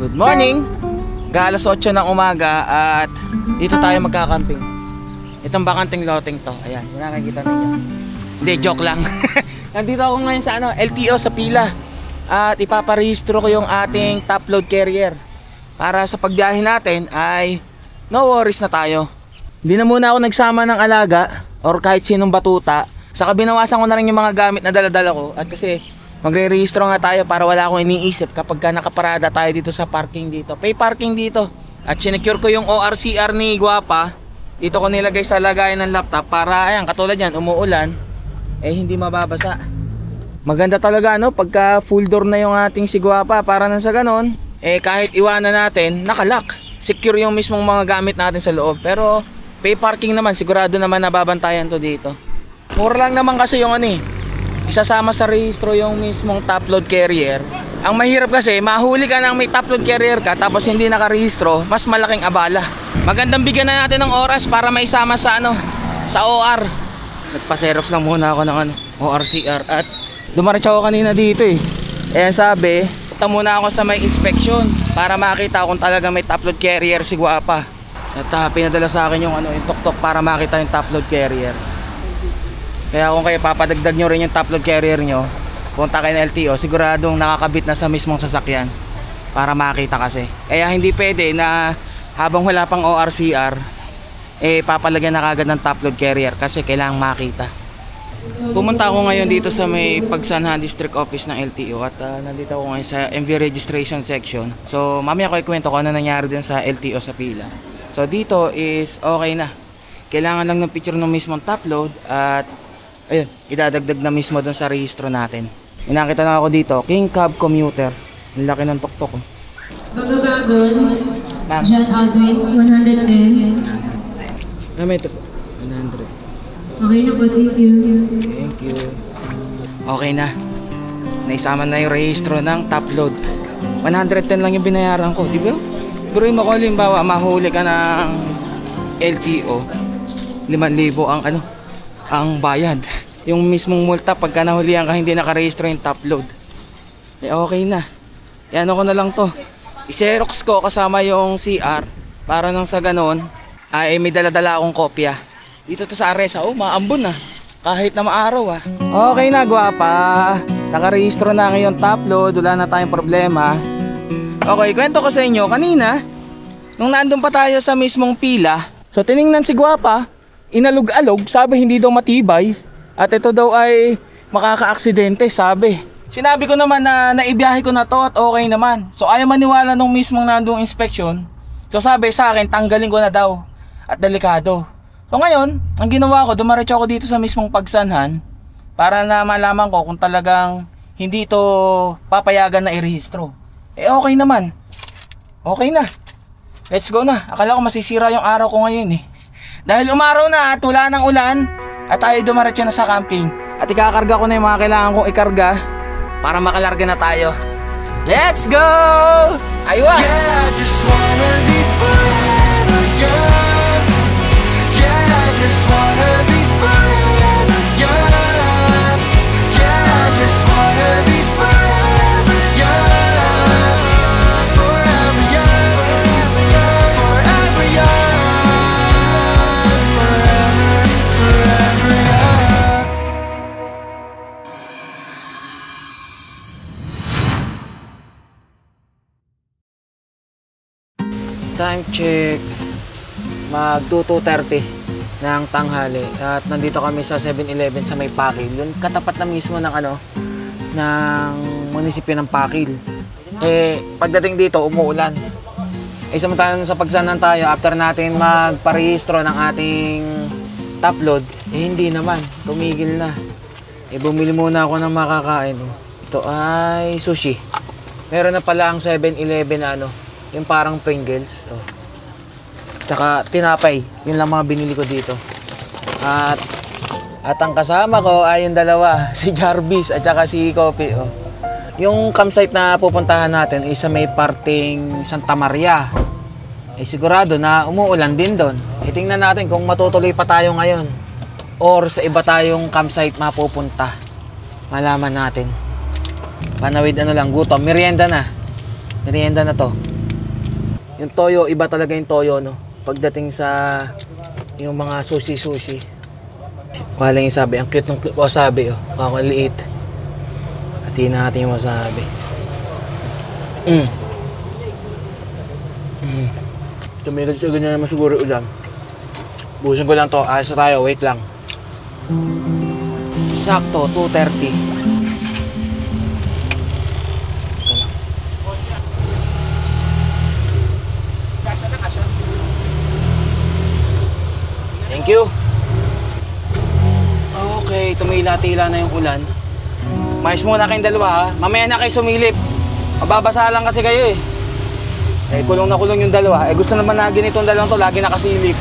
Good morning! Alas 8 ng umaga at dito tayo magkakamping. Itong bakanting loteng to. Ayan, nakikita ninyo. Hindi, joke lang. Nandito ako ngayon sa LTO sa pila. At ipaparehistro ko yung ating top load carrier. Para sa pagbiyahe natin ay no worries na tayo. Hindi na muna ako nagsama ng alaga or kahit sinong batuta. Saka binawasan ko na rin yung mga gamit na daladala ko. At kasi magre-rehistro nga tayo para wala akong iniisip kapag ka nakaparada tayo dito sa parking dito. Pay parking dito. At sinecure ko yung ORCR ni Guapa. Dito ko nilagay sa lagayan ng laptop para ayan, katulad yan, umuulan hindi mababasa. Maganda talaga pagka full door na yung ating si Guapa para nang sa ganon kahit iwanan natin, nakalock. Secure yung mismong mga gamit natin sa loob. Pero pay parking naman, sigurado naman nababantayan to dito. Mura lang naman kasi yung isasama sa rehistro yung mismong top load carrier. Ang mahirap kasi, mahuli ka ng may top load carrier ka tapos hindi nakarehistro, mas malaking abala. Magandang bigyan na natin ng oras para maisama sa sa OR. Nagpa-xerox lang muna ako ng ORCR at dumaretso ako kanina dito sabi, punta muna ako sa may inspection para makita kung talaga may top load carrier si Guapa. At pinadala sa akin yung yung tok-tok para makita yung top load carrier. Kaya kung kayo papadagdag nyo rin yung top load carrier nyo, punta kayo ng LTO, siguradong nakakabit na sa mismong sasakyan para makita kasi. Kaya hindi pwede na habang wala pang ORCR papalagyan na kagad ng top load carrier kasi kailangang makita. Pumunta ako ngayon dito sa may Pagsanhan District Office ng LTO at nandito ako ngayon sa MV registration section. So mamaya ko ikwento kung ano nangyari din sa LTO sa pila. So dito is okay na. Kailangan lang ng picture ng mismong top load at ayun, idadagdag na mismo doon sa rehistro natin. Inakita na ako dito, King Cab Commuter. Ang laki ng tuktok ko. Bagabagon, John Alvin, 110. May ito po, 100. Okay na po, thank you. Thank you. Okay na. Naisama na yung rehistro ng top load. 110 lang yung binayaran ko, di ba? Pero yung halimbawa, mahuli ka ng LTO, 5,000 ang bayad. Yung mismong multa pagka nahulihan ka hindi nakarehistro yung top load okay na. Ano ko na lang to, i-xerox ko kasama yung CR para nang sa ganon may dala-dala akong kopya. Dito to sa Aresa, maambon na kahit na maaraw Okay na Guapa, nakarehistro na ngayon top load, wala na tayong problema. Okay, kwento ko sa inyo kanina nung nandun pa tayo sa mismong pila. So tiningnan si Guapa, inalog-alog, sabi hindi daw matibay at ito daw ay makaka-aksidente, sabi. Sinabi ko naman na naibiyahe ko na to at okay naman. So ayaw maniwala nung mismong nandung inspection. So sabi sa akin, tanggalin ko na daw at delikado. So ngayon, ang ginawa ko, dumaretso ako dito sa mismong Pagsanhan para na malaman ko kung talagang hindi ito papayagan na irehistro. Okay naman. Okay na. Let's go na. Akala ko masisira yung araw ko ngayon Dahil umaraw na at wala ng ulan at tayo dumaretso na sa camping. At ikakarga ko na yung mga kailangan kong ikarga para makalarga na tayo. Let's go! Aywa! Yeah, I just wanna be forever young. Yeah, I just wanna be forever young. Yeah, I just wanna be forever young. Forever young, forever young, forever young. Time check, mag 2:30 ng tanghali at nandito kami sa 7-Eleven sa may Pakil. Yun katapat na mismo ng ng munisipyo ng Pakil. Pagdating dito umuulan. Samantalang sa Pagsanhan tayo, after natin magparehistro ng ating top load, hindi naman, tumigil na. Bumili muna ako ng makakain. Ito ay sushi. Meron na pala ang 7-Eleven yung parang Pringles. Tsaka tinapay. Yun lang mga binili ko dito. At ang kasama ko ay yung dalawa. Si Jarvis at saka si Kopi. Yung campsite na pupuntahan natin ay sa may parting Santa Maria. Sigurado na umuulan din doon. Tingnan natin kung matutuloy pa tayo ngayon. Or sa iba tayong campsite mapupunta. Malaman natin. Panawid lang, gutom. Merienda na. Merienda na to. Yung toyo, iba talaga yung toyo, no? Pagdating sa yung mga sushi. Wala yung wasabi. Ang cute ng wasabi, oh. Ang liit. Hatiin natin yung wasabi. Tumigil-tigil na naman siguro ulam. Busin ko lang to. Ayos na tayo. Wait lang. Sakto, 2:30. Thank you. Okay, tumila-tila na yung ulan. Mais muna kayong dalawa ha. Mamaya na kayo sumilip. Mababasa lang kasi kayo eh. Kulong na kulong yung dalawa. Gusto naman na ganitong dalawang to, lagi nakasilip.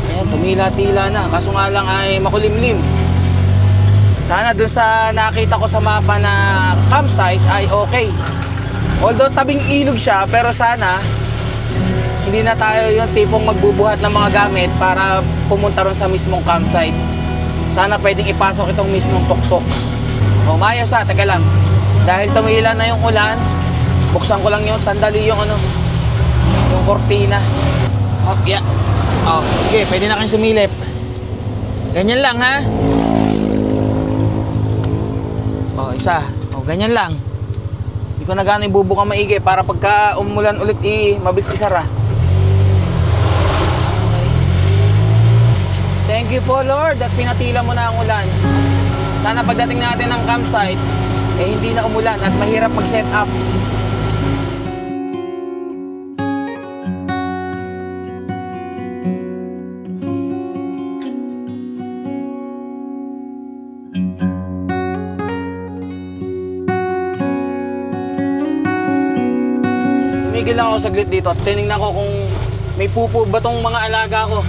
Ayan, tumila-tila na. Kaso nga lang ay makulimlim. Sana dun sa nakita ko sa mapa na campsite ay okay. Although tabing ilog siya, pero sana hindi na tayo yung tipong magbubuhat ng mga gamit para pumunta ron sa mismong campsite. Sana pwedeng ipasok itong mismong tuktok. O mayos ha, teka lang. Dahil tumila na yung ulan, buksan ko lang yung sandali yung yung kortina. Oh, yeah. Oh, okay, pwede na kayong sumilip. Ganyan lang ha. Oh, isa. Oh, ganyan lang. Hindi ko na gano'y bubukang maigi para pagka umulan ulit mabilis isara. Thank you po Lord at pinatila mo na ang ulan. Sana pagdating natin ng campsite, hindi na umulan at mahirap mag-set up. Tumigil lang ako saglit dito at tinignan ko kung may pupo ba tong mga alaga ko.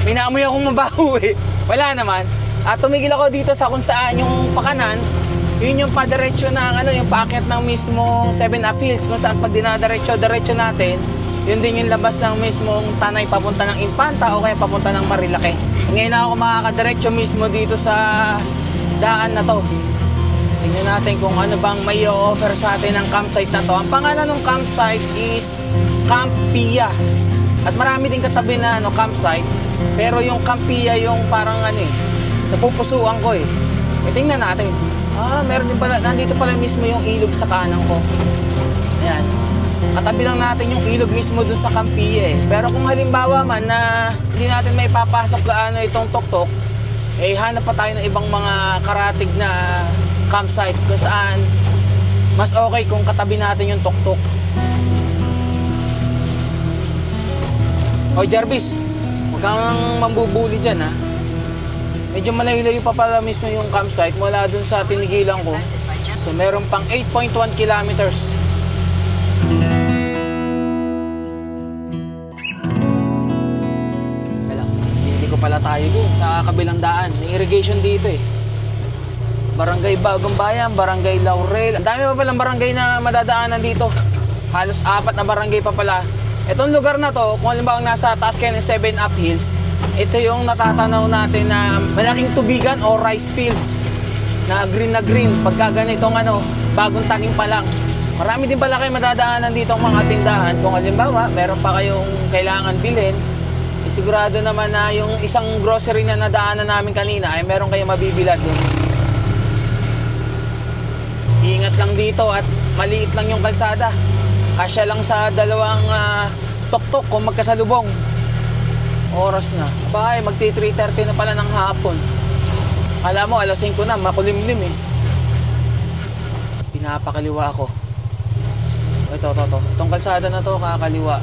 May naamoy akong mabaho eh. Wala naman. At tumigil ako dito sa kung saan yung pakanan. Yun yung padiretso ng yung paakyat ng mismong 7-Up Hills. Kung saan pag dinadiretso natin, yun din yung labas ng mismong Tanay papunta ng Infanta o kaya papunta ng Marilake. Ngayon na ako makakadiretso mismo dito sa daan na to. Tingnan natin kung ano bang may offer sa atin ng campsite na to. Ang pangalan ng campsite is Camp Pia. At marami din katabi na campsite. Pero yung Camp Pia yung parang napupusuan ko eh. Tingnan natin. Meron din pala, nandito pala mismo yung ilog sa kanan ko. Ayan. Katabi lang natin yung ilog mismo dun sa Camp Pia eh. Pero kung halimbawa man na hindi natin may papasok gaano itong tuktok, hanap pa tayo ng ibang mga karatig na campsite kung saan mas okay kung katabi natin yung tuktok. O Jarvis, huwag kang mambubuli dyan ha. Medyo malayo-layo pa pala mismo yung campsite mula dun sa tinigilan ko. So meron pang 8.1 kilometers. Hindi ko pala tayo dun sa kabilang daan. May irrigation dito eh. Barangay Bagong Bayan, Barangay Laurel. Ang dami pa palang barangay na madadaanan dito. Halos 4 na barangay pa pala. Itong lugar na to, kung halimbawa nasa taas kayo ng 7-Up Hills, ito yung natatanaw natin na malaking tubigan o rice fields na green pagka ganitong bagong tanim pa lang. Marami din pala kayo madadaanan dito ang mga tindahan. Kung halimbawa meron pa kayong kailangan bilhin, sigurado naman na yung isang grocery na nadaanan namin kanina ay meron kayong mabibilad doon. Ingat lang dito at maliit lang yung kalsada. Kasya lang sa dalawang tuktok kung magkasalubong. Oras na. Abay, magti 3:30 na pala ng hapon. Alam mo, alas 5 na, makulimlim eh. Pinapakaliwa ako. Ito. Itong kalsada na to, kakaliwa.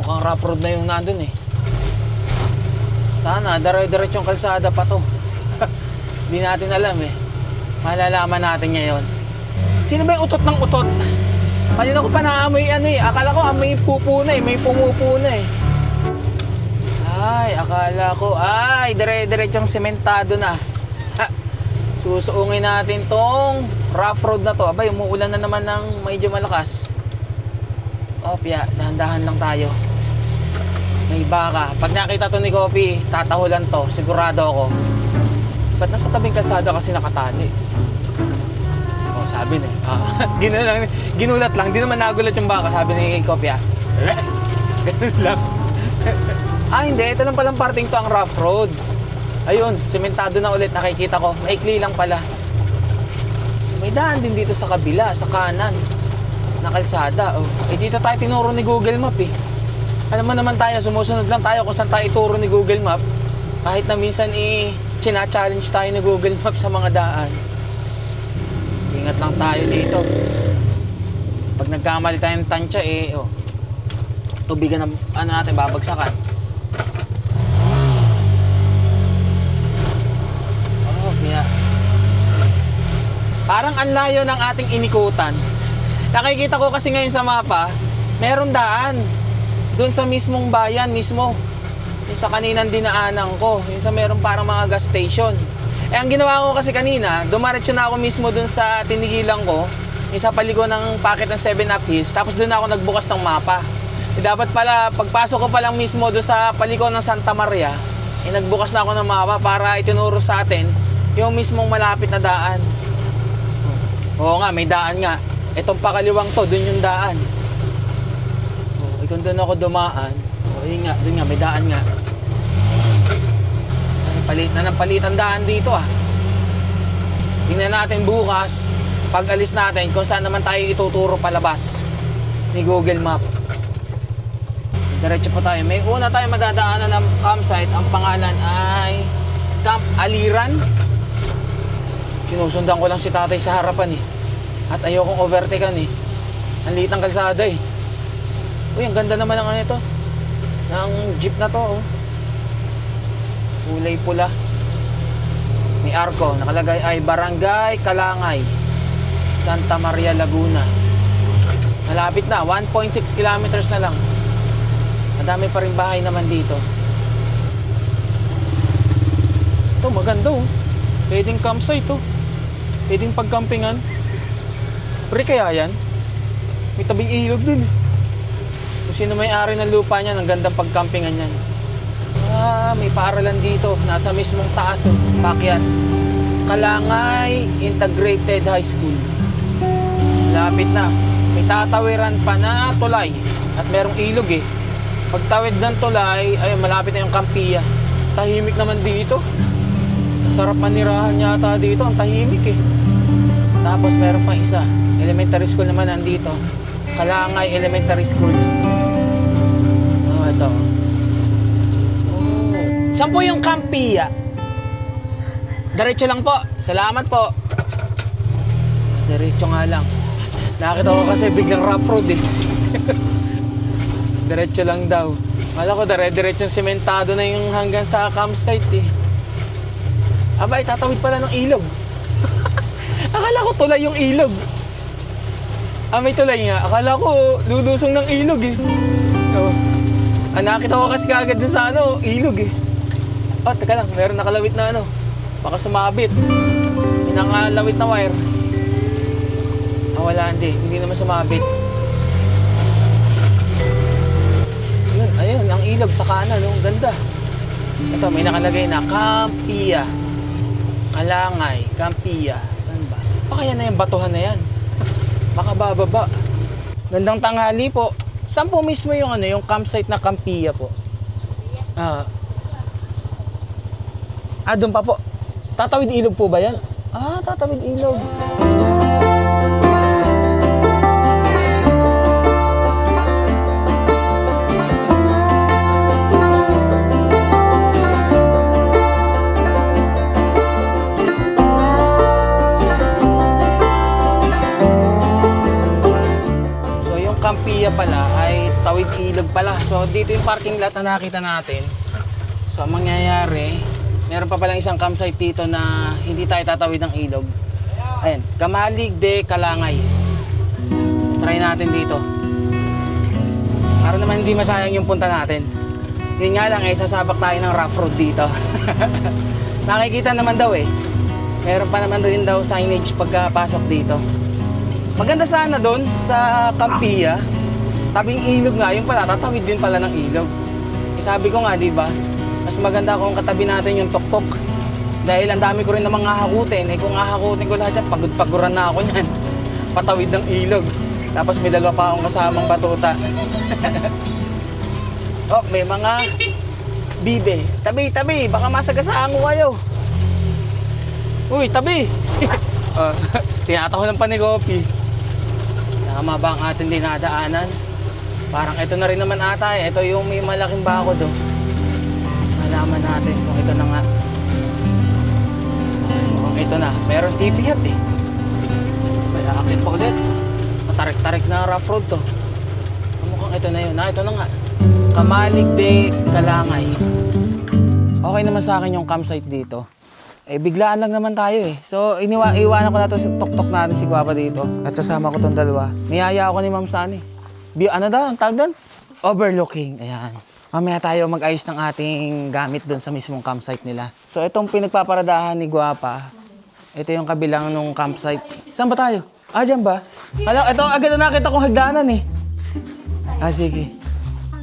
Mukhang rough road na yung nandun eh. Sana, dire-diretso yung kalsada pa to. Hindi natin alam eh. Malalaman natin ngayon. Sino ba yung utot ng utot? Kanina ko pa naamoy akala ko amoy pupo na eh, may pumupo na eh. Ay, akala ko, dire-diretsong sementado na. Susuungin natin tong rough road na to. Abay, umuulan na naman ng medyo malakas. Opya, dahan-dahan lang tayo. May baka. Pag nakita to ni Kopi, tatahulan to, sigurado ako. Ba't nasa tabing kalsada kasi nakatali? sabi na. Ginulat lang. Di naman nagulat yung baka. Sabi ni Kopya. Ganun lang. Hindi. Ito lang palang parting to ang rough road. Ayun, sementado na ulit. Nakikita ko. Maikli lang pala. May daan din dito sa kabila, sa kanan. Na kalsada. Oh. Dito tayo tinuro ni Google Map eh. Alam mo naman tayo, sumusunod lang tayo kung saan tayo ituro ni Google Map. Kahit na minsan china-challenge tayo ni Google Map sa mga daan. Ingat lang tayo dito. Pag nagkamali tayo ng tansya tubigan ng natin, babagsakan. Kaya parang ang layo ng ating inikutan. Nakikita ko kasi ngayon sa mapa, meron daan doon sa mismong bayan mismo. Yung sa kaninang dinaanan ko, yung sa meron parang mga gas station. Ang ginawa ko kasi kanina, dumaretso na ako mismo doon sa tinigilan ko, yung sa paligo ng packet ng 7-Up Hills, tapos doon ako nagbukas ng mapa. Dapat pala, pagpasok ko pa lang mismo doon sa paligo ng Santa Maria, nagbukas na ako ng mapa para itinuro sa atin yung mismong malapit na daan. Oo nga, may daan nga. Itong pakaliwang to, dun yung daan. Kung doon ako dumaan, yun nga, dun nga, may daan nga. Palit na ng palitan daan dito Tingnan natin bukas, pag alis natin, kung saan naman tayo ituturo palabas ni Google Map. Diretso pa tayo. May una tayo madadaanan ng campsite. Ang pangalan ay Camp Aliran. Sinusundan ko lang si tatay sa harapan At ayokong overtaken Ang liit ng kalsada Uy, ang ganda naman ng ito. Ng jeep na to Kulay pula. May arko. Nakalagay ay Barangay Kalangay, Santa Maria, Laguna. Malapit na. 1.6 kilometers na lang. Madami pa rin bahay naman dito. Ito, maganda Pwedeng campsite Pwedeng pagkampingan. Pre, kaya yan? May tabing ilog dun Kung sino may-ari ng lupa niyan, ang gandang pagkampingan yan. May paaralan dito. Nasa mismong taas Paakyat. Kalangay Integrated High School. Lapit na. May tatawiran pa na tulay. At merong ilog Pagtawid ng tulay, ayun, malapit na yung Campia. Tahimik naman dito. Sarap manirahan yata dito. Ang tahimik Tapos meron pa isa. Elementary school naman nandito. Kalangay Elementary School. Ito. Saan po yung Campia? Diretso lang po. Salamat po. Diretso nga lang. Nakita ko kasi biglang rough road Diretso lang daw. Kala ko dire-diretsong sementado na yung hanggang sa campsite Abay, tatawid pala ng ilog. Akala ko tulay yung ilog. May tulay nga. Akala ko lulusong ng ilog nakita ko kasi kagad dun sa ilog teka lang. Meron nakalawit na baka sumabit. May nakalawit na wire. Wala, hindi naman sumabit. Ayun, ang ilog sa kanan, ang ganda. Ito, may nakalagay na Campia. Kalangay, Campia. Saan ba? Baka yan na yung batuhan na yan. Baka bababa. Gandang tanghali po. Saan po mismo yung yung campsite na Campia po? Doon pa po. Tatawid ilog po ba yan? Tatawid ilog. Campia pala ay tawid ilog pala. So dito yung parking lot na nakita natin. So ang mangyayari, meron pa palang isang campsite dito na hindi tayo tatawid ng ilog. Ayan, Kamalig de Kalangay. Try natin dito. Para naman hindi masayang yung punta natin. Yun nga lang sasabak tayo ng rough road dito. Nakikita naman daw meron pa naman din daw signage pagkapasok dito. Maganda sana doon sa Campia. Tabing ilog nga, yung pala, tatawid din pala ng ilog. Sabi ko nga, di ba? Mas maganda kung katabi natin yung tuktok. Dahil ang dami ko rin namang hahakutin. Eh kung hahakutin ko lahat yan, pagod-paguran na ako niyan. Patawid ng ilog. Tapos may dalawa pa akong kasamang batuta. Oh, may mga bibe. Tabi, tabi. Baka masagasaan ko kayo. Uy, tabi. Tinatahon ng panikopi. Tama ba ang ating dinadaanan? Parang ito na rin naman ata eh. Ito yung may malaking bakod oh. Malaman natin kung ito na nga. Mukhang ito na. Meron tipihat eh. May aakit pa ulit. Matarik-tarik na rough road to. Mukhang ito na yun. Ito na nga. Kamalig de Kalangay. Okay naman sa akin yung campsite dito. Eh, biglaan lang naman tayo eh. So, iwanan ko na to sa tok-tok natin si Guapa dito. At sasama ko tong dalawa. Niyaya ako ni Ma'am Sunny. Ano daw? Ang tawag doon? Overlooking. Ayan. Mamaya tayo mag-ayos ng ating gamit doon sa mismong campsite nila. So, itong pinagpaparadahan ni Guapa. Ito yung kabilang nung campsite. Saan ba tayo? Dyan ba? Ito, agad na nakita kong hagdanan eh. Sige.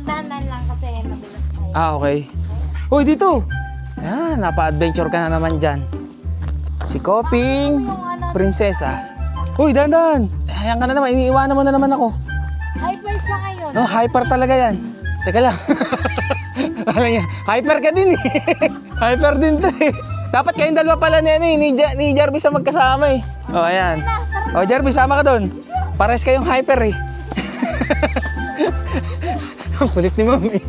Dahan-dahan lang kasi mabigat tayo. Okay. Hoy, dito! Napa-adventure ka na naman dyan. Si Koping, prinsesa. Uy, dandan! Ayan ka na naman, iniiwanan mo na naman ako. Hyper siya ngayon. No, hyper talaga yan. Teka lang. Alam niya, hyper ka din eh. Hyper din to eh. Dapat kayong dalawa pala ni Jarvis ang magkasama eh. Oh, ayan. Oh, Jarvis, sama ka doon. Pares kayong hyper eh. Ang kulit ni Mami.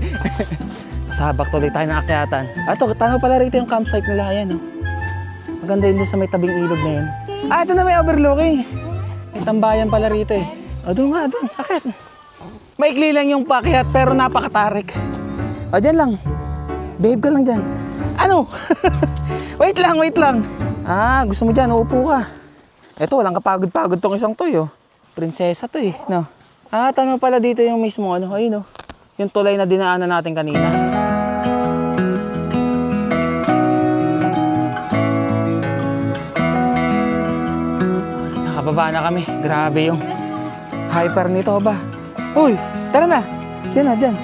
Sabak tuloy tayo ng akyatan. Tanaw pala rito yung campsite nila. Ayan, oh. Maganda yun doon sa may tabing ilog na yun. Ito na may overlooking. May tambayan pala rito eh. Doon nga, doon. Akit. Maikli lang yung pakyat pero napakatarik. Dyan lang. Behave ka lang dyan. Ano? Wait lang. Gusto mo dyan. Uupo ka. Ito, walang kapagod-pagod tong isang to, oh. Prinsesa to eh. No? Tanaw pala dito yung mismo, ano. Ayun, oh. Yung tulay na dinaanan natin kanina. Nakababa na kami. Grabe yung hyper nito ba? Uy, tara na. Diyan.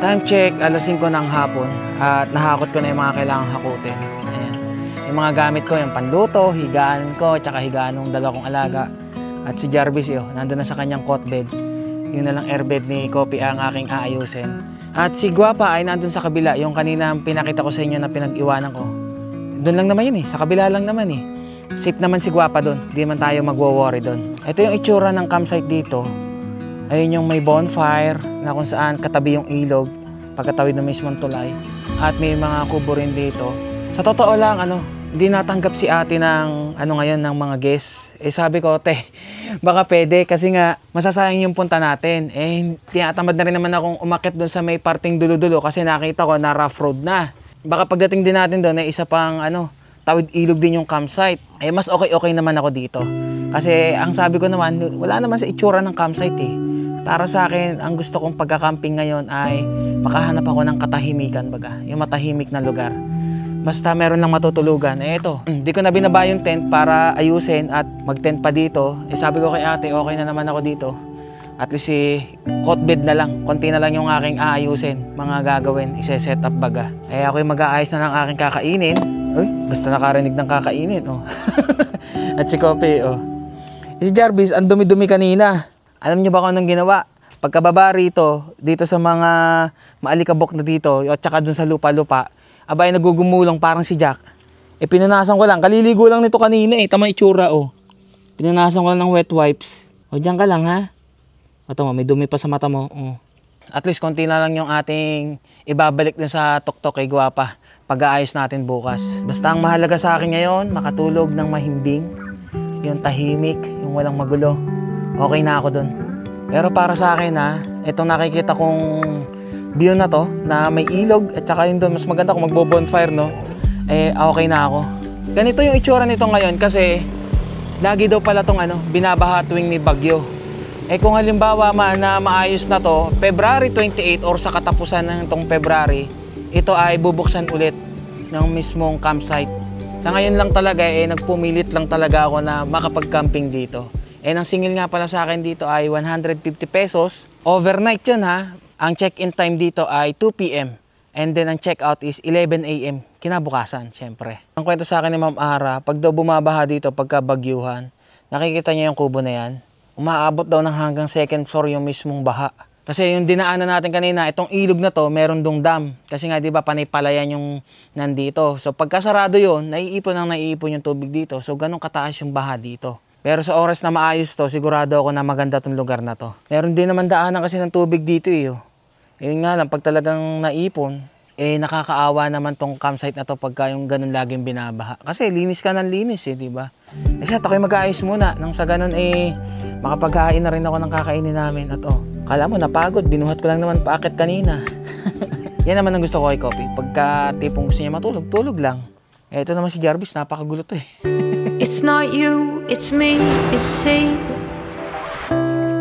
Time check, 5:00 ng hapon. At nahakot ko na yung mga kailangang hakutin. Ayan. Yung mga gamit ko, yung panluto, higaan ko, tsaka higaan ng dalawa kong alaga. At si Jarvis, nandun na sa kanyang cot bed. Yun na lang airbed ni Kopi ang aking aayusin. At si Guapa ay nandun sa kabila. Yung kanina pinakita ko sa inyo na pinag-iwanan ko. Doon lang naman yun eh. Sa kabila lang naman eh. Safe naman si Guapa doon. Di man tayo magwo-worry doon. Ito yung itsura ng campsite dito. Ayun yung may bonfire na kung saan katabi yung ilog. Pagkatawid ng mismong tulay. At may mga kubo rin dito. Sa totoo lang, hindi natanggap si ate ng ng mga guests. Sabi ko, baka pwede kasi nga masasayang yung punta natin. Tinatamad na rin naman akong umakyat doon sa may parting dulo-dulo kasi nakita ko na rough road na. Baka pagdating din natin doon ay isa pang tawid ilog din yung campsite. Mas okay naman ako dito. Kasi ang sabi ko naman, wala naman sa itsura ng campsite eh. Para sa akin, ang gusto kong pagka-camping ngayon ay makahanap ako ng katahimikan baga. Yung matahimik na lugar. Basta meron lang matutulugan. Ito, di ko na binaba yung tent para ayusin at mag-tent pa dito. Sabi ko kay ate, okay na naman ako dito. At least cot bed na lang. Konti na lang yung aking aayusin. Mga gagawin, ise-set up baga. Ako'y mag-aayos na ng aking kakainin. Uy, basta nakarinig ng kakainin. At si Kopi, Si Jarvis, ang dumi-dumi kanina. Alam niyo ba kung anong ginawa? Pagkababa rito, dito sa mga maalikabok na dito, at saka dun sa lupa-lupa, abay nagugumulong parang si Jack. Pinunasan ko lang. Kaliligo lang nito kanina Tama itsura Pinunasan ko lang ng wet wipes. Diyan ka lang ha. Ito may dumi pa sa mata mo. At least konti na lang yung ating ibabalik dun sa tuktok kay Guapa. Pag-aayos natin bukas. Basta ang mahalaga sa akin ngayon, makatulog ng mahimbing. Yung tahimik, yung walang magulo. Okay na ako dun. Pero para sa akin itong nakikita kong view na to, na may ilog at saka yun doon, mas maganda kung magbo-bonfire, okay na ako. Ganito yung itsura nito ngayon kasi lagi daw pala tong binabaha tuwing may bagyo. Kung halimbawa na maayos na to, February 28 or sa katapusan ng itong February, ito ay bubuksan ulit ng mismong campsite. Sa ngayon lang talaga, nagpumilit lang talaga ako na makapag-camping dito. Ang singil nga pala sa akin dito ay 150 pesos. Overnight yun ha. Ang check-in time dito ay 2 p.m. And then ang check-out is 11 AM kinabukasan, syempre. Ang kwento sa akin ni Ma'am Ara, pag daw bumabaha dito pagka bagyuhan, nakikita niya yung kubo na yan, umaabot daw ng hanggang second floor yung mismong baha. Kasi yung dinaanan natin kanina, itong ilog na to, meron dong dam. Kasi nga 'di ba panay-palayan yung nandito. So pagka sarado yon, naiipon yung tubig dito. So ganun kataas yung baha dito. Pero sa oras na maayos to, sigurado ako na maganda tong lugar na to. Meron din naman daanan kasi ng tubig dito eh. Yun nga lang, pag talagang naipon, nakakaawa naman tong campsite na to pagka yung ganun laging binabaha. Kasi linis ka ng linis di ba? Kasi ako'y mag-aayos muna. Nang sa ganun makapaghain na rin ako ng kakainin namin. At kala mo napagod, binuhat ko lang naman paakit kanina. Yan naman ang gusto ko kay Coffee. Pagka tipong gusto niya matulog, tulog lang. Ito naman si Jarvis, napakagulo to It's not you, it's me, it's he.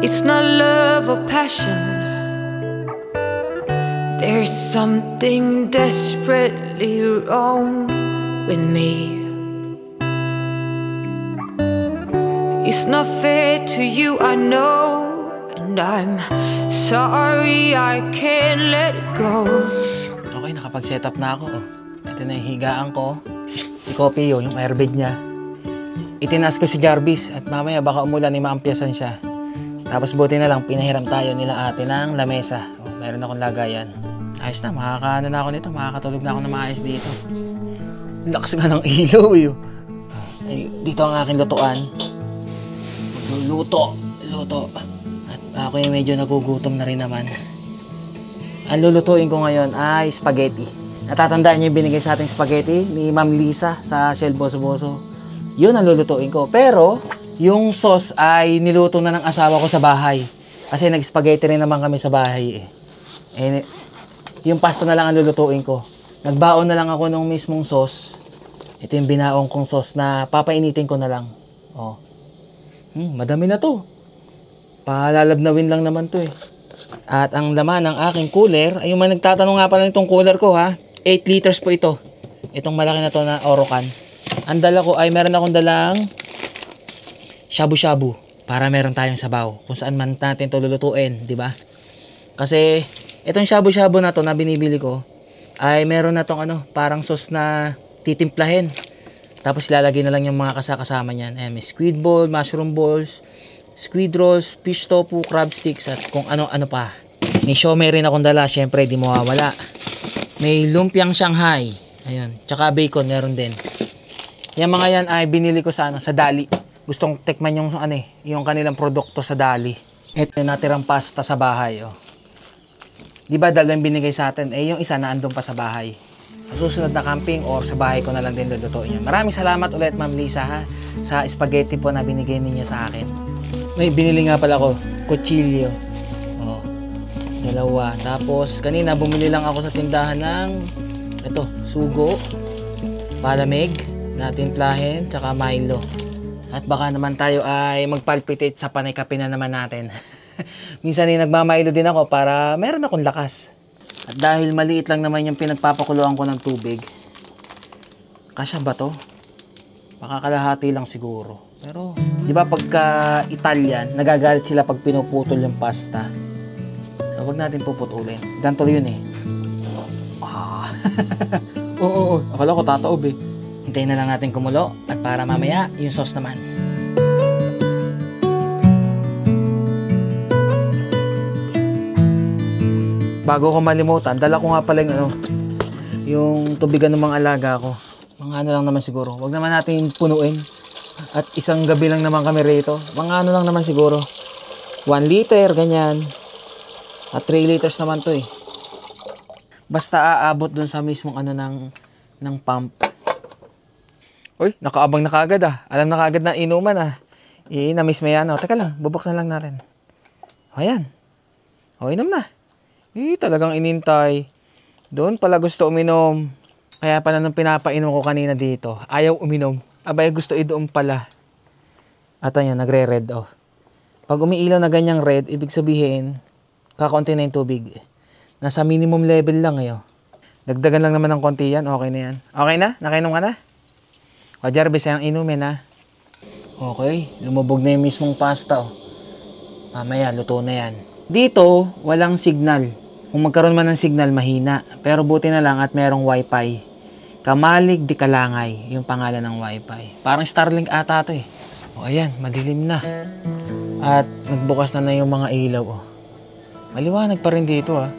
It's not love or passion. There's something desperately wrong with me. It's not fair to you, I know, and I'm sorry I can't let it go. Okay, nakapag-set up na ako. Ito na yung higaan ko. Si Coffee yung airbed niya. Itinas ko si Jarvis at mamaya baka umulan maampiyasan siya. Tapos buti na lang, pinahiram tayo nila ate ng lamesa. Meron akong lagayan. Ayos na, makakaano na ako nito, makakatulog na ako na maayos dito. Lakas nga ng ilaw dito ang aking lutuan. Luto. At ako yung medyo nagugutom na rin naman. Ang lulutuin ko ngayon ay spaghetti. Natatandaan niyo yung binigay sa ating spaghetti ni Ma'am Lisa sa Shell Boso Boso. Yun ang lulutuin ko. Pero yung sauce ay niluto na ng asawa ko sa bahay. Kasi nag-spaghetti rin naman kami sa bahay yung pasta na lang ang lulutuin ko. Nagbaon na lang ako ng mismong sauce. Ito yung binaong kong sauce na papainitin ko na lang. Madami na to. Palalabnawin lang naman to At ang laman ng aking cooler, ay yung mga nagtatanong nga pala nitong cooler ko 8 liters po ito. Itong malaki na to na Orocan. Ang dala ko ay meron akong dalang shabu-shabu para meron tayong sabaw kung saan man natin ito lulutuin, di ba? Kasi itong shabu-shabu na to na binibili ko ay meron na tong parang sauce na titimplahin. Tapos ilalagay na lang yung mga kasama niyan. May squid ball, mushroom balls, squid rolls, fish tofu, crab sticks at kung ano-ano pa. May siomai rin akong dala, syempre di mawawala. May lumpiang Shanghai. Ayun, tsaka bacon meron din. Yung mga yan ay binili ko sa Dali. Gustong tikman yung yung kanilang produkto sa Dali. Ito yung natirang pasta sa bahay Di ba dalawang binigay sa atin? Yung isa na andun pa sa bahay. Sa susunod na camping or sa bahay ko na lang din lulutuin yan. Maraming salamat ulit Ma'am Lisa sa spaghetti po na binigay ninyo sa akin. May binili nga pala ko, kutsilyo. Dalawa. Tapos kanina bumili lang ako sa tindahan ng sugo, palamig, natimplahin, tsaka Milo. At baka naman tayo ay magpalpitate sa panay-kape na naman natin. Minsan nagmamilo din ako para meron akong lakas. At dahil maliit lang naman yung pinagpapakuluan ko ng tubig, kasya ba to? Baka kalahati lang siguro. Pero, di ba pagka Italian, nagagalit sila pag pinuputol yung pasta. So, wag natin puputulin. Ganto yun Oo. Akala ko tataob Hintayin na lang natin kumulo at para mamaya, yung sauce naman. Bago ko malimutan, dala ko nga pala yung tubigan ng mga alaga ko. Mga lang naman siguro. Wag naman natin punuin. At isang gabi lang naman kami rito. Mga lang naman siguro. 1 liter, ganyan. At 3 liters naman to Basta aabot dun sa mismong ng pump. Uy, nakaabang na kagad Alam na kagad na inuman na-miss mo yan Teka lang, bubuksan lang natin. Ayan. Inom na. Talagang inintay. Doon pala gusto uminom. Kaya pala nung pinapainom ko kanina dito, ayaw uminom. Abay gusto doon pala. At ayan, nagre-red Pag umiilaw na ganyang red, ibig sabihin, kakaunti na yung tubig. Nasa minimum level lang Dagdagan lang naman ng konti yan. Okay na yan. Okay na? Nakainom ka na? Jarvis, ang inumin Okay, lumubog na yung mismong pasta Mamaya, luto na yan. Dito, walang signal. Kung magkaroon man ng signal, mahina. Pero buti na lang at merong wifi. Kamalig di Kalangay, yung pangalan ng wifi. Parang Starlink ata to eh. O ayan, madilim na. At nagbukas na yung mga ilaw. Oh. Maliwanag pa rin dito ah.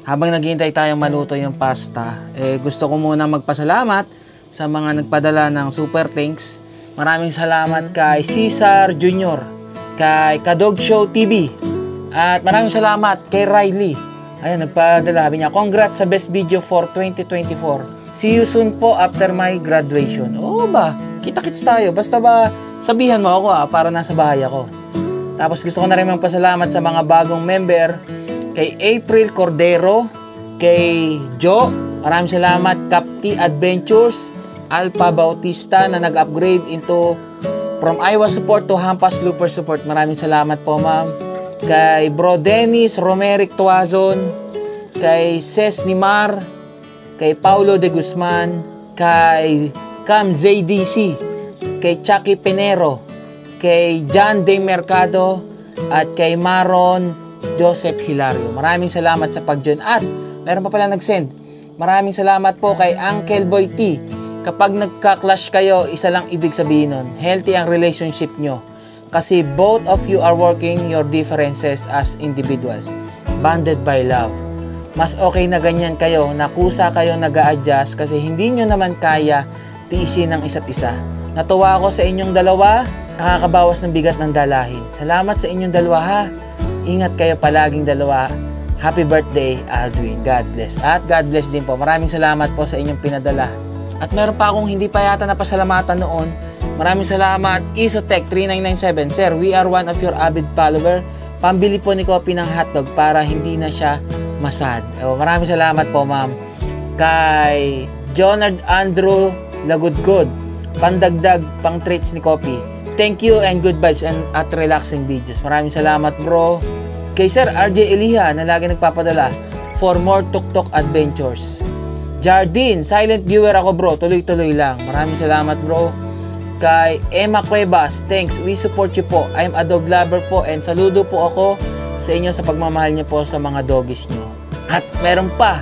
Habang naghihintay tayong maluto yung pasta, gusto ko muna magpasalamat sa mga nagpadala ng super thanks. Maraming salamat kay Cesar Jr., kay Kadog Show TV, at maraming salamat kay Riley. Ayan, nagpadala. Sabi niya, congrats sa best video for 2024. See you soon po after my graduation. Oo ba? Kita-kits tayo. Basta ba sabihan mo ako para nasa bahay ako. Tapos gusto ko na rin magpasalamat sa mga bagong member. Kay April Cordero, kay Joe, maraming salamat. Capti Adventures, Alpha Bautista na nag-upgrade into from Iowa support to Hampas Looper support. Maraming salamat po, ma'am. Kay Bro Dennis Romeric Tuazon, kay Ces Nimar, kay Paulo de Guzman, kay Cam ZDC, kay Chucky Pinero, kay John De Mercado, at kay Maron Joseph Hilario. Maraming salamat sa pag-join. At meron pa pala nag-send. Maraming salamat po kay Uncle Boy T. Kapag nagka-clash kayo, isa lang ibig sabihin nun, healthy ang relationship nyo. Kasi both of you are working your differences as individuals, bonded by love. Mas okay na ganyan kayo, na kusa kayo nag-a-adjust kasi hindi nyo naman kaya tiisin ng isa't isa. Natuwa ako sa inyong dalawa, nakakabawas ng bigat ng dalahin. Salamat sa inyong dalawa ha. Ingat kayo palaging dalawa. Happy birthday, Aldwin. God bless. At God bless din po. Maraming salamat po sa inyong pinadala. At meron pa akong hindi pa yata napasalamatan noon. Maraming salamat, Isotech 3997. Sir, we are one of your avid follower. Pambili po ni Kopi ng hotdog para hindi na siya masad. Maraming salamat po, ma'am. Kay Jonard Andrew Lagudgod, pandagdag pang treats ni Kopi. Thank you and good vibes and at relaxing videos. Maraming salamat, bro. Kay Sir RJ Eliha na lagi nagpapadala for more tuk-tuk adventures. Jardine, silent viewer ako, bro. Tuloy-tuloy lang. Maraming salamat, bro. Kay Emma Cuevas, thanks. We support you po. I'm a dog lover po and saludo po ako sa inyo sa pagmamahal niyo po sa mga doggies niyo. At meron pa.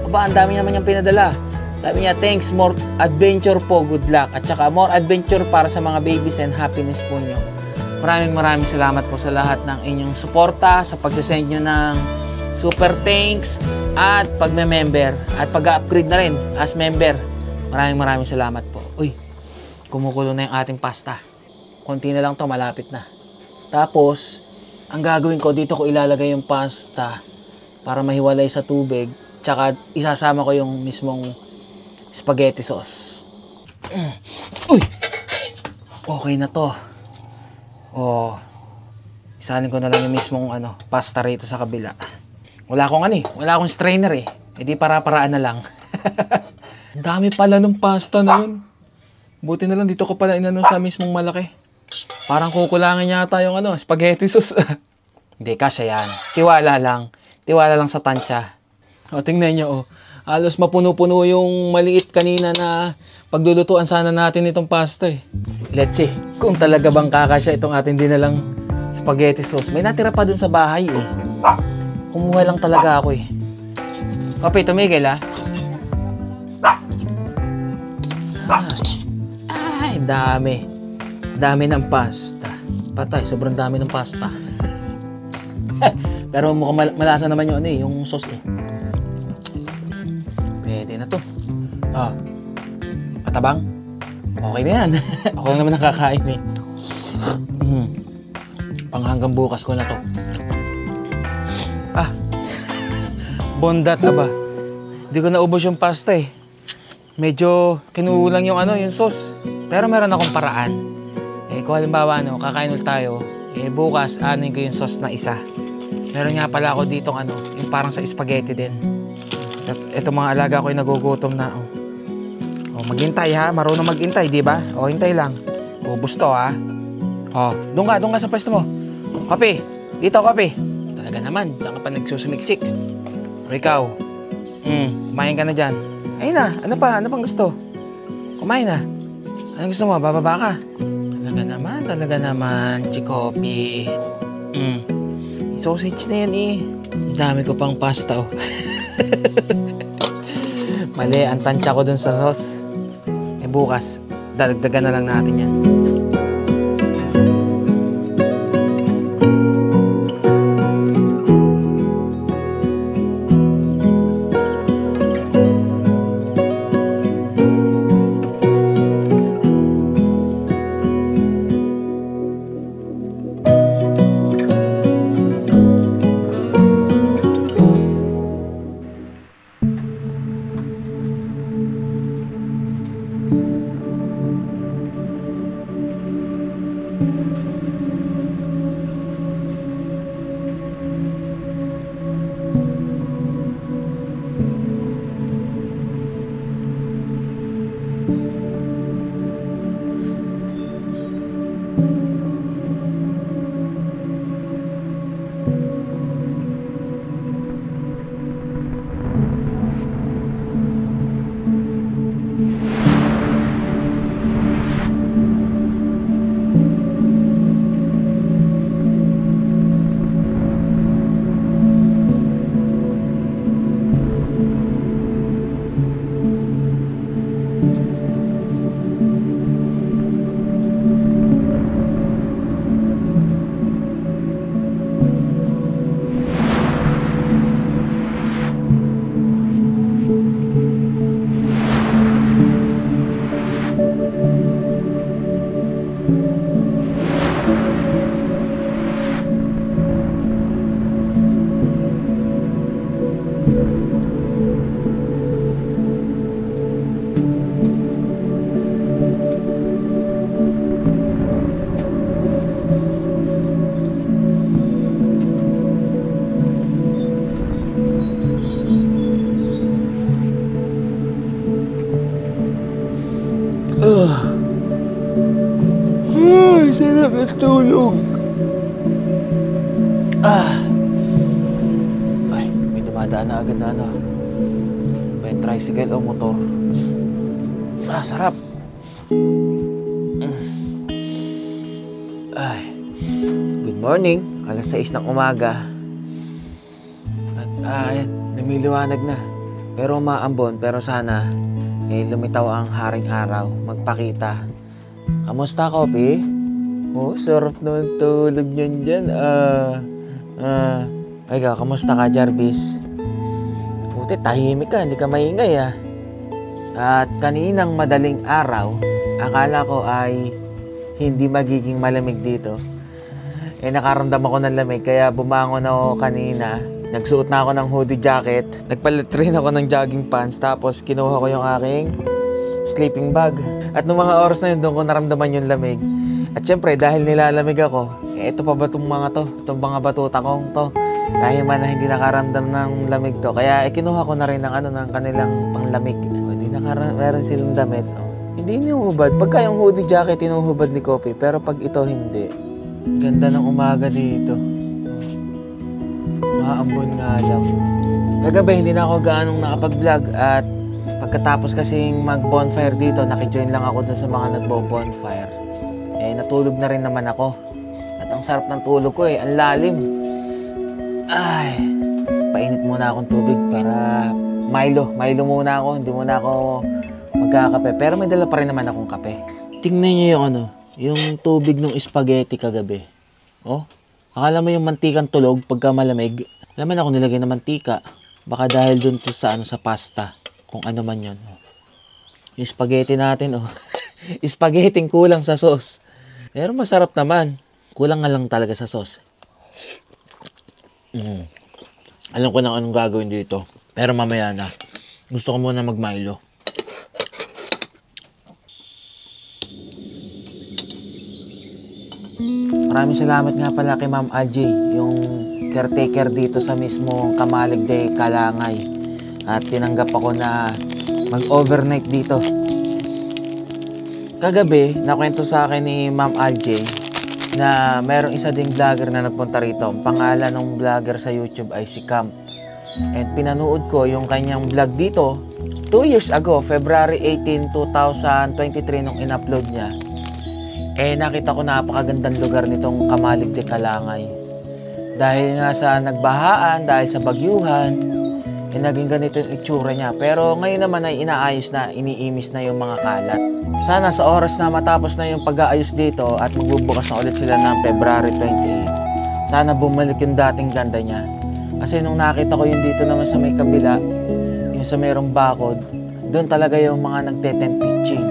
Aba, ang dami naman niyang pinadala. Sabi niya, thanks, more adventure po, good luck. At saka more adventure para sa mga babies and happiness po niyo. Maraming salamat po sa lahat ng inyong suporta, sa pagsasend niyo ng super thanks at pagme-member at pag-upgrade na rin as member. Maraming salamat po. Uy, kumukulo na yung ating pasta. Konti na lang to, malapit na. Tapos, ang gagawin ko, dito ko ilalagay yung pasta para mahiwalay sa tubig. Tsaka isasama ko yung mismong spaghetti sauce. Uy! Okay na to. Oh, isalin ko na lang yung mismong pasta rito sa kabila. Wala akong strainer eh. E di para-paraan na lang. Ang dami pala ng pasta na yun. Buti na lang dito ko pala inano sa mismong malaki. Parang kukulangin yata yung spaghetti sauce. Hindi, kasya yan. Tiwala lang sa tansya. O, tingnan nyo, halos mapuno-puno yung maliit kanina na paglulutuan sana natin itong pasta eh. Let's see kung talaga bang kakasya itong ating dinalang spaghetti sauce. May natira pa dun sa bahay eh. Kumuha lang talaga ako eh. Kopi, tumigil ha. Ay, dami. Dami ng pasta. Patay, sobrang dami ng pasta. Pero mukhang malasa naman yung sauce eh. Pwede na to. Oh. Matabang? Okay na yan. Ako lang naman nakakain eh. Panghanggang bukas ko na to. Bondat aba. Hindi ko naubos yung pasta eh. Medyo kinulang yung yung sauce. Pero meron akong paraan. Kung halimbawa kakain ulit tayo, bukas anin ko yung sauce na isa. Meron nga pala ako dito yung parang sa spaghetti din. At ito mga alaga ko yung nagugutom na. Maghintay ha, marunong maghintay, di ba? Hintay lang. Ubus to ha. Doon ka sa pwesto mo. Kape, dito kape. Talaga naman, diyan ka pa nagsusumiksik. O ikaw, kumain ka na dyan. Ayun na, ano pang gusto? Kumain na. Ano gusto mo, bababa ka? Talaga naman, Chikopi. Sausage na yan eh. Ang dami ko pang pasta, oh. Mali, ang tansya ko dun sa sauce. Bukas, dadagdagan na lang natin yan. Sarap ng tulog. Ay, may dumadaan na agad na ano. May tricycle o motor. Sarap. Ay, good morning. Alas 6 ng umaga. At lumiliwanag na. Pero umaambon, pero sana lumitaw ang haring araw. Magpakita. Kamusta, Kopi? Oh, sarap naman tulog niyan dyan. Ikaw, kamusta ka, Jarvis? Buti, tahimik ka, hindi ka maingay, ah. At kaninang madaling araw, akala ko ay hindi magiging malamig dito. Nakaramdam ako ng lamig, kaya bumangon ako kanina. Nagsuot na ako ng hoodie jacket. Nagpalit rin ako ng jogging pants. Tapos kinuha ko yung aking sleeping bag. At nung mga oras na yun, doon ko naramdaman yung lamig. At syempre, dahil nilalamig ako, ito pa ba itong mga to? Itong mga batuta kong to? Kahit man na hindi nakaramdam ng lamig to. Kaya kinuha ko na rin ng kanilang panglamig. Hindi meron silang damit. Hindi ninuhubad. Pagka yung hoodie jacket, tinuhubad ni Kopi. Pero pag ito, hindi. Ganda ng umaga dito. Maambon nga lang. Kagabi, hindi na ako gaanong nakapag-vlog. At pagkatapos kasing mag-bonfire dito, nakijoin lang ako dun sa mga nagbo-bonfire. Natulog na rin naman ako. At ang sarap ng tulog ko ang lalim. Ay, painit muna akong tubig para Milo muna ako. Hindi muna ako magkakape. Pero may dala pa rin naman akong kape. Tingnan niyo yung tubig ng spaghetti kagabi. Oh, akala mo yung mantikang tulog pagka malamig. Alam ako nilagay na mantika. Baka dahil dun to sa pasta. Kung ano man yun. Yung spaghetti natin, spaghetti kulang sa sauce. Pero masarap naman. Kulang nga lang talaga sa sauce. Alam ko na anong gagawin dito. Pero mamaya na. Gusto ko muna mag-Milo. Maraming salamat nga pala kay Ma'am Algie, yung caretaker dito sa mismong Kamalig de Kalangay. At tinanggap ako na mag-overnight dito. Kagabi, nakwento sa akin ni Ma'am Algie na merong isa ding vlogger na nagpunta rito. Ang pangalan ng vlogger sa YouTube ay si Camp. And pinanood ko yung kanyang vlog dito 2 years ago, February 18, 2023 nung in-upload niya. Nakita ko napakagandang lugar nitong Kamalig de Kalangay. Dahil nga sa nagbahaan, dahil sa bagyuhan, naging ganito yung itsura niya. Pero ngayon naman ay inaayos na, iniimis na yung mga kalat. Sana sa oras na matapos na yung pag-aayos dito at magbubukas na ulit sila ng February 28, sana bumalik yung dating ganda niya. Kasi nung nakita ko yung dito naman sa may kabila, yung sa mayroong bakod, doon talaga yung mga nagte-tent pitching.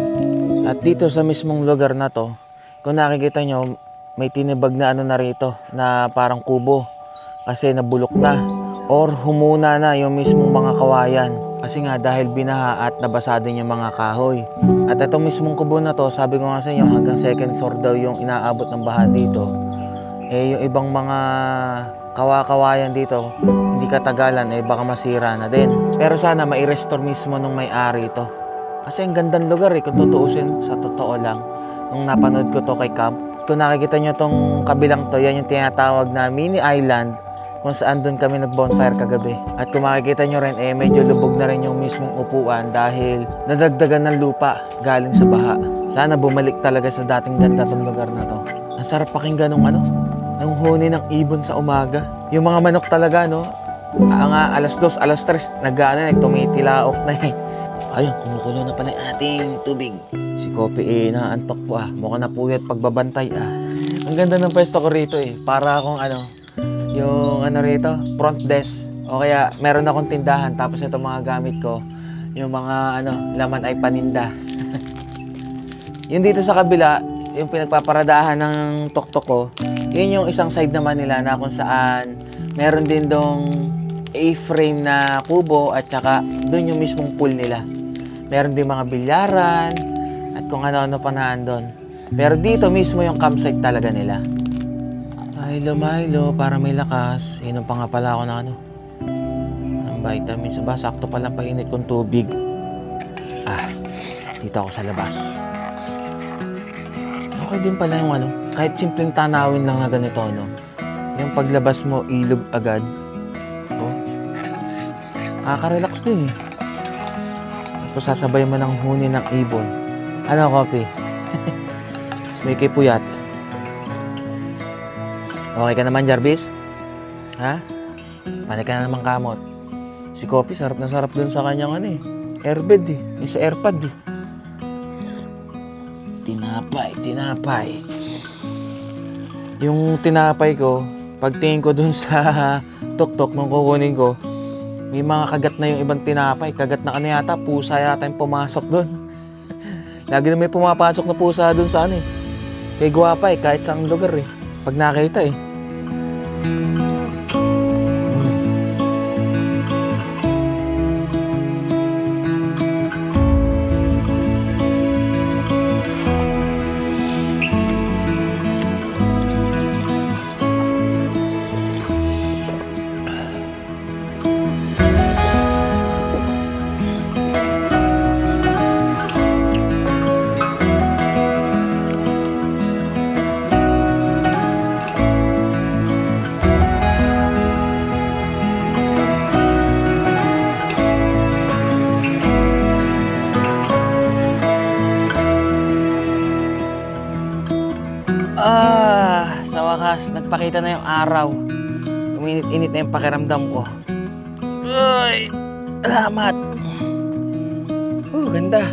At dito sa mismong lugar na to, kung nakikita nyo, may tinibag na ano na rito, na parang kubo. Kasi nabulok na. Or humuna na yung mismong mga kawayan. Kasi nga dahil binaha at nabasa din yung mga kahoy. At itong mismong kubo na to, sabi ko nga sa inyo, hanggang second floor daw yung inaabot ng baha dito. Eh yung ibang mga kawayan dito, hindi katagalan, eh baka masira na din. Pero sana mai-restore mismo nung may-ari ito. Kasi ang gandang lugar eh, kung tutuusin, sa totoo lang. Nung napanood ko to kay Camp, kung nakikita nyo tong kabilang to, yan yung tinatawag na mini island, kung saan doon kami nag-bonfire kagabi. At kung makikita nyo rin, eh medyo lubog na rin yung mismong upuan dahil nadagdagan ng lupa galing sa baha. Sana bumalik talaga sa dating ganda tong lugar na to. Ang sarap pakinggan ng ng huni ng ibon sa umaga. Yung mga manok talaga, no? Alas 2, alas 3, nagtumitilaok na eh. Ayun, kumukulo na pala yung ating tubig. Si Kopi naantok po Mukhang napuyat pagbabantay Ang ganda ng pwesto ko rito eh. Para akong yung rito, front desk. O kaya meron akong tindahan tapos itong mga gamit ko, yung mga laman ay paninda. Yung dito sa kabila, yung pinagpaparadahan ng tuktok ko, yun yung isang side naman nila na kung saan meron din dong A-frame na kubo at saka doon yung mismong pool nila. Meron din mga bilyaran at kung ano-ano pa naandun. Pero dito mismo yung campsite talaga nila. Milo, para may lakas. Inom pa nga pala ako ng ng vitamins. Sakto palang painit kong tubig. Dito ako sa labas. Okay din pala yung kahit simpleng tanawin lang na ganito, yung paglabas mo, ilog agad. Nakaka-relax din eh. Tapos sasabay mo ng huni ng ibon. Kopi? Tapos may kipuyat. Okay ka naman, Jarvis? Ha? Panay ka na naman kamot. Si Kopi, sarap na sarap dun sa kanyang airbed eh. Yung sa airpad eh. Tinapay. Yung tinapay ko, pagtingin ko dun sa tuktok nung kukunin ko, may mga kagat na yung ibang tinapay. Kagat na yata, pusa yata yung pumasok dun. Lagi na may pumapasok na pusa dun sa Kay Guwapa kahit saang lugar eh. Pag nakita eh. Sa wakas, nagpakita na yung araw. Uminit-init na yung pakiramdam ko. Uy! Salamat! Ganda.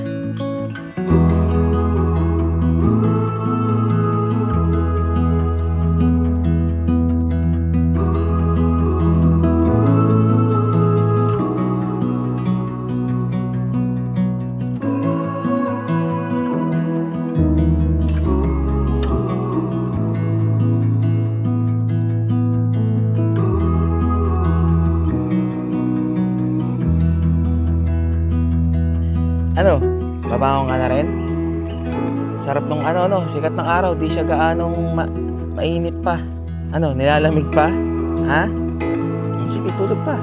Babangon ka na rin? Sarap nung sikat ng araw, di siya gaanong mainit pa. Nilalamig pa? Ha? Sige, tulog pa.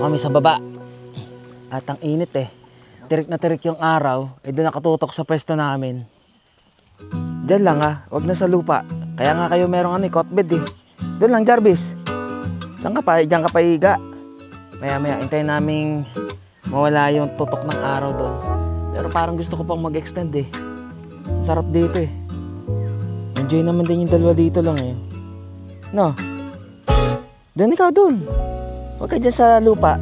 Kami sa baba. At ang init eh. Tirik na tirik yung araw, doon nakatutok sa pwesto namin. Diyan lang wag na sa lupa. Kaya nga kayo merong cotbed eh. Doon lang, Jarvis. Saan ka pa? Diyan ka pa higa. Maya hintayin naming mawala yung tutok ng araw doon. Pero parang gusto ko pang mag-extend eh. Sarap dito eh. Enjoy naman din yung dalawa dito lang eh. No? Doon ikaw doon. Huwag ka dyan sa lupa.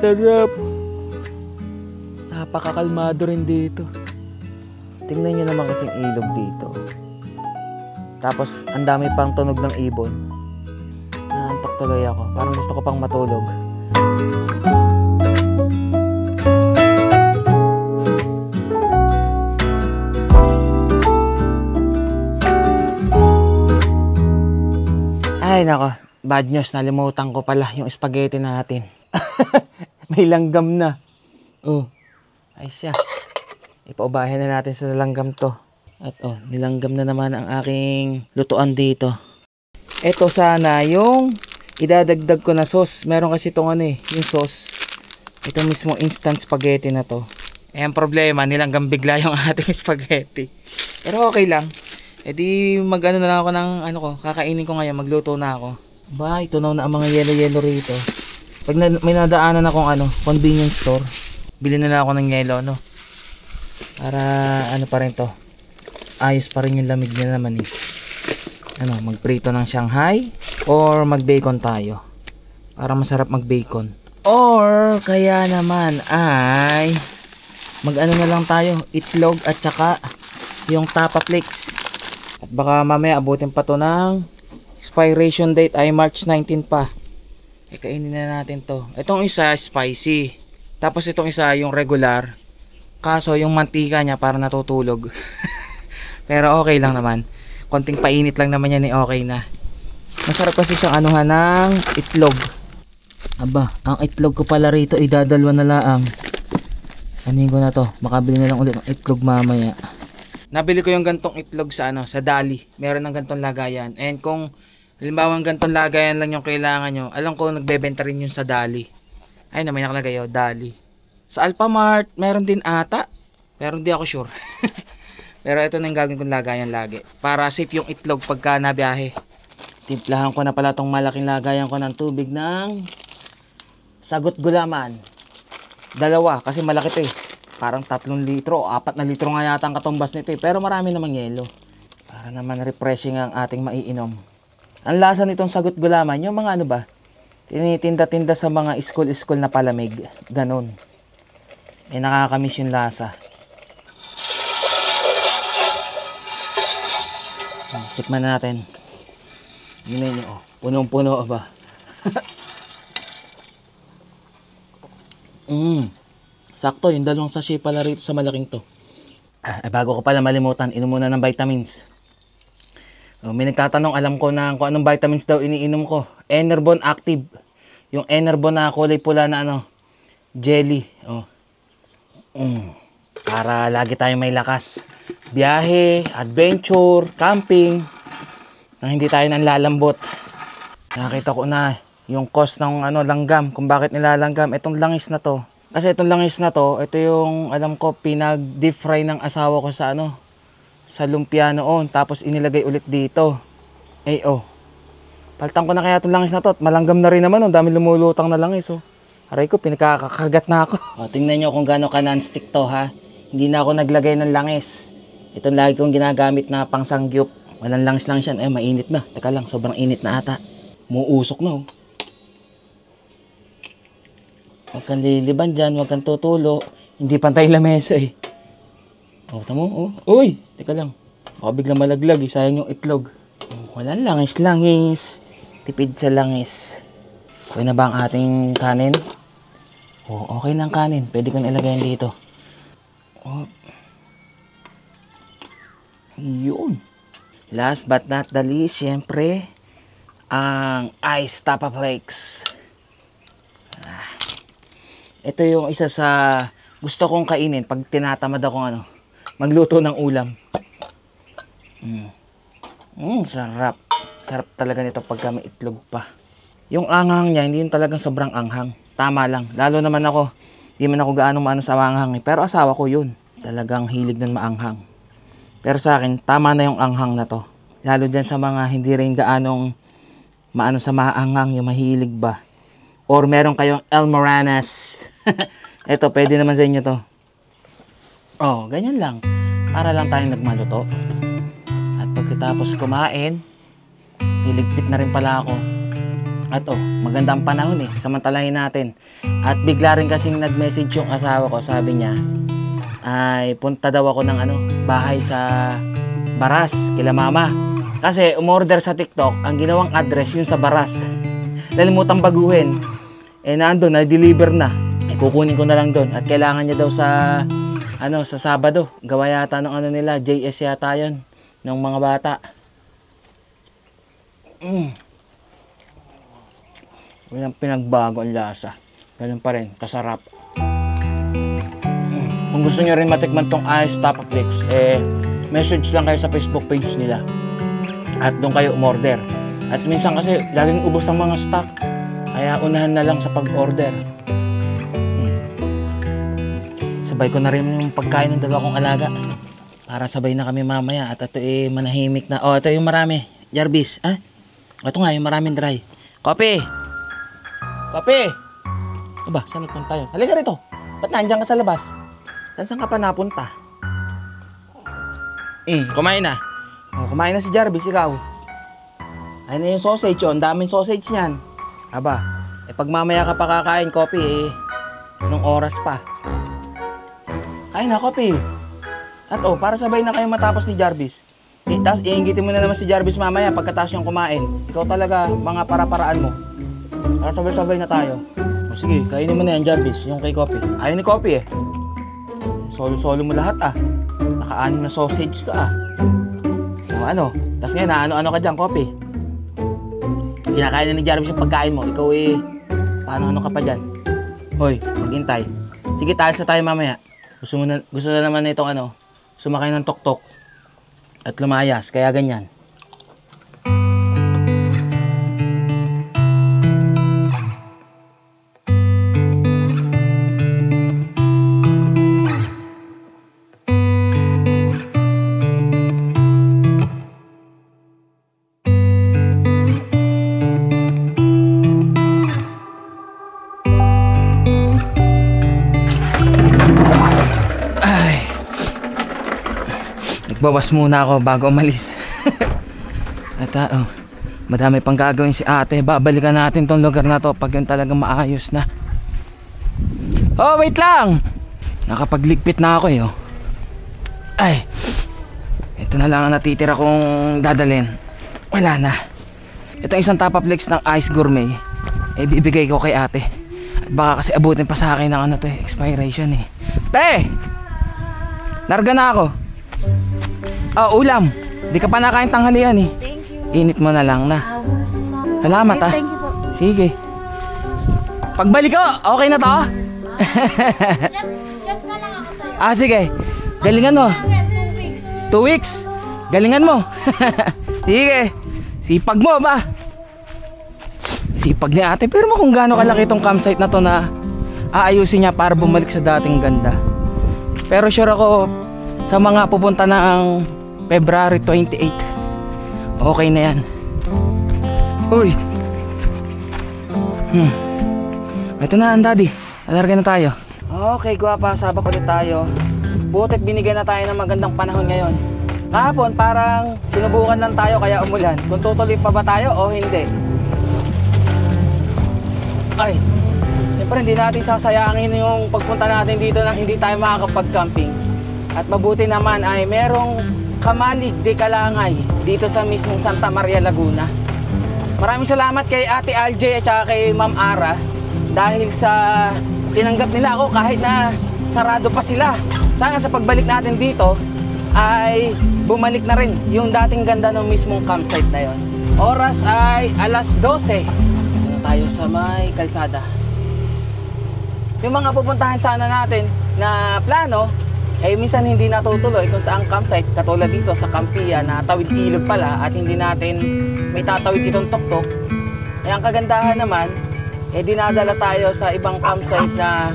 Sarap. Napakakalmado rin dito. Tingnan nyo naman kasing ilog dito. Tapos ang dami pang tunog ng ibon. Naantok tuloy ako. Parang gusto ko pang matulog. Ay nako, bad news. Nalimutan ko pala yung spaghetti natin. May langgam na. Ay siya. Ipaubahin na natin sa langgam to. At nilanggam na naman ang aking lutuan dito. Ito sana yung idadagdag ko na sauce. Meron kasi itong yung sauce. Ito mismo instant spaghetti na to. Ang problema, nilanggam bigla yung ating spaghetti. Pero okay lang. Di mag-ano na lang ako ng kakainin ko ngayon, magluto na ako. Tunaw na ang mga yelo-yelo rito. Pag may nadaanan akong convenience store, bilhin na lang ako ng yelo, para pa rin to. Ayos pa rin yung lamig niya naman eh. Magprito ng Shanghai or mag-bacon tayo. Para masarap mag-bacon. Or kaya naman ay mag-ano na lang tayo, itlog at saka yung Tapa Flakes. At baka mamaya abutin pa to ng expiration date ay March 19 pa. Kainin na natin to. Itong isa spicy. Tapos itong isa yung regular. Kaso yung mantika niya para natutulog. Pero okay lang naman. Konting painit lang naman yan okay na. Masarap kasi siyang ng itlog. Aba, ang itlog ko pala rito idadalwa na laang. Anin ko na to. Makabili na lang ulit ng itlog mamaya. Nabili ko yung gantong itlog sa sa Dali. Meron ng gantong lagayan. And kung halimbawa ang gantong lagayan lang yung kailangan nyo, alam ko nagbebenta rin yun sa Dali. Ay na may nakalagay Dali. Sa Alphamart, meron din ata. Pero hindi ako sure. Pero ito na yung gagawin kong lagayan lagi. Para safe yung itlog pagka nabiyahe. Timplahan ko na pala tong malaking lagayan ko ng tubig ng Sagot Gulaman. 2 kasi malaki to eh. Parang 3 litro o 4 na litro nga yata ang katumbas nito eh. Pero marami namang yelo. Para naman refreshing ang ating maiinom. Ang lasa nitong Sagot Gulaman, yung mga tinitinda-tinda sa mga school na palamig. Ganon. Nakakamiss yung lasa. Tikman na natin. Yun nyo, punong-puno ba? Sakto, yung 2 sachet pala rito sa malaking to. Bago ko pala malimutan, inom muna ng vitamins. May nagtatanong, alam ko na kung anong vitamins daw iniinom ko. Enervon Active. Yung Enervon na kulay pula na jelly. Para lagi tayong may lakas. Biyahe, adventure, camping. Nang hindi tayo nanlalambot. Nakita ko na yung cost ng langgam. Kung bakit nilalanggam. Itong langis na to. Kasi itong langis na to, ito yung alam ko pinag-deep fry ng asawa ko sa sa lumpia noon. Tapos inilagay ulit dito. Paltan ko na kaya itong langis na to. At malanggam na rin naman. Dami lumulutang na langis. Aray ko, pinakakagat na ako. Tingnan nyo kung gaano ka non-stick to ha. Hindi na ako naglagay ng langis. Itong lagi kong ginagamit na pangsangyup. Walang langis lang siya. Mainit na. Teka lang, sobrang init na ata. Muusok na Huwag kang liliban dyan, huwag kang tutulo. Hindi pantay lamesa eh. Tamo. Uy, teka lang. Baka biglang malaglag sayang yung itlog. Walang langis. Tipid sa langis. Okay na ba ang ating kanin? Okay na ang kanin. Pwede kong ilagay dito. Yun. Last but not the least, syempre, ang Iced Tapa Flakes. Ito yung isa sa gusto kong kainin pag tinatamad akong magluto ng ulam. Sarap. Sarap talaga nito pagka may itlog pa. Yung anghang niya, hindi yung talagang sobrang anghang. tama lang. Lalo naman ako, di man ako gaano maano sa maanghang eh. Pero asawa ko yun. Talagang hilig nun maanghang. Pero sa akin, tama na yung anghang na to. Lalo dyan sa mga hindi rin gaanong maano sa maanghang, yung mahilig ba. Or meron kayong El Moranas. Ito, pwede naman sa inyo to. Oh, ganyan lang. Para lang tayong nagmaluto. At pagkatapos kumain, niligpit na rin pala ako. At maganda ang panahon eh, samantalahin natin. At bigla rin kasing nag-message yung asawa ko, sabi niya, ay punta daw ako ng bahay sa Baras, kila mama. Kasi umorder sa TikTok, ang ginawang address yun sa Baras. Nalimutan baguhin. Nandun, na-deliver na. Kukunin ko na lang doon. At kailangan niya daw sa Sabado. Gawa yata ng nila, JS yata yun, ng mga bata. Walang pinagbago ang lasa. Ganun pa rin, kasarap. Kung gusto nyo rin matikman tong Ice Tapa-Flix, message lang kayo sa Facebook page nila. At doon kayo umorder. At minsan kasi laging ubos ang mga stock. Kaya unahan na lang sa pag-order. Sabay ko na rin yung pagkain ng dalawa kong alaga. Para sabay na kami mamaya. At ito manahimik na. Ito yung marami. Jarvis, ito nga yung maraming dry. Kopi! Kopi! Aba, saan nagpunta tayo? Halika rito. Ba't nandiyan ka sa labas? Saan ka pa napunta? Kumain na. Kumain na si Jarvis, ikaw. Ayun na yung sausage, ang daming sausage niyan. Aba, pag mamaya ka pa kakain, Kopi, anong oras pa? Kain na, Kopi. At para sabay na kayo matapos ni Jarvis. Tapos iingitin mo na naman si Jarvis mamaya pagkatapos niyang kumain. Ikaw talaga, mga para-paraan mo. Para sabay-sabay na tayo. Sige, kainin mo na yan, Jarvis, yung kay Kopi. Ayaw ni Kopi Solo-solo mo lahat Naka-ano na sausage ka Tapos ngayon, ano ka dyan, Kopi? Kinakain na ni Jarvis yung pagkain mo. Ikaw paano ka pa dyan? Hoy, maghintay. Sige, tayo mamaya. Gusto na naman na itong sumakay ng tok-tok. At lumayas, kaya ganyan. Bawas muna ako bago umalis. At madami pang gagawin si ate. Babalikan natin tong lugar na to pag yun talagang maayos na. Wait lang! Nakapagligpit na ako Ay, ito na lang ang natitira kong dadalhin. Wala na. Itong isang Tapa-Flix ng Ice Gourmet, bibigay ko kay ate. At baka kasi abutin pa sa akin ng expiration Te! Larga na ako. Ulam. Di ka pa nakain tanghalian Thank you. Init mo na lang na. Salamat Thank you po. Sige. Pagbalik ko, okay na to? Chat na lang ako sa'yo. Sige. Galingan mo. 2 weeks. 2 weeks? Galingan mo. Sige. Sipag mo ba? Sipag ni ate. Pero mo kung gaano kalaki itong campsite na to na aayusin niya para bumalik sa dating ganda. Pero sure ako sa mga pupunta na ang February 28, okay na yan. Uy! Ito na ang daddy. Alarga na tayo. Okay, guwapa. Sabak ulit tayo. Butit binigyan na tayo ng magandang panahon ngayon. Kahapon parang sinubukan lang tayo kaya umulan. Kung tutuloy pa ba tayo o hindi. Ay, siyempre hindi natin sasayangin yung pagpunta natin dito na hindi tayo makakapag-camping. At mabuti naman ay merong Kamalig de Kalangay dito sa mismong Santa Maria, Laguna. Maraming salamat kay Ate Alje at saka kay Ma'am Ara dahil sa tinanggap nila ako kahit na sarado pa sila. Sana sa pagbalik natin dito ay bumalik na rin yung dating ganda ng mismong campsite na yon. Oras ay alas 12. Tayo sa may kalsada. Yung mga pupuntahan sana natin na plano minsan hindi natutuloy kung saan campsite, katulad dito sa Campia na tawid ilog pala at hindi natin may tatawid itong tuktok. Ang kagandahan naman dinadala tayo sa ibang campsite na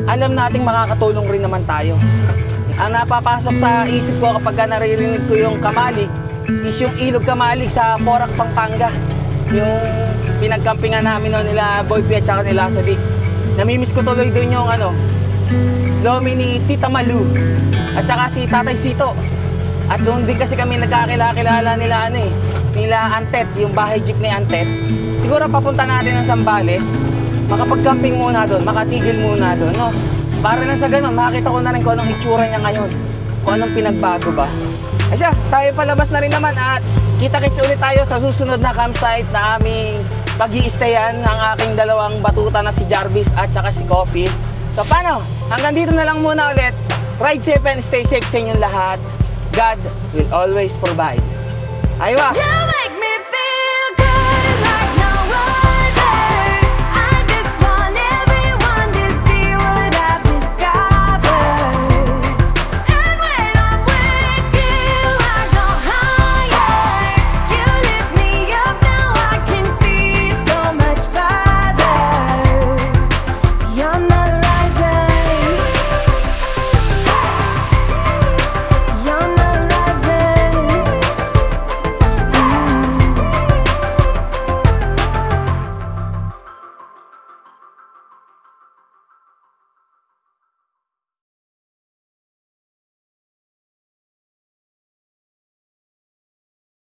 alam nating makakatulong rin naman tayo. Ang napapasok sa isip ko kapag naririnig ko yung Kamalig is yung Ilog Kamalig sa Porac, Pampanga. Yung pinagkampingan namin noon nila Boy P at saka nila Sadik. Namimiss ko tuloy doon yung lomi ni Tita Malu at saka si Tatay Sito. At doon din kasi kami nagkakilala nila nila Antet, yung bahay jeep ni Antet. Siguro papunta natin ng Zambales, makapag-camping muna doon, makatigil muna doon, no? Para na sa ganun, makakita ko na rin kung anong itsura niya ngayon, kung anong pinagbago ba. Asya, tayo palabas na rin naman at kita-kits ulit tayo sa susunod na campsite na aming pag-i-stayan ng aking dalawang batuta na si Jarvis at saka si Coffee. So paano? Hanggang dito na lang muna ulit. Ride safe and stay safe sa inyong lahat. God will always provide. Aywa!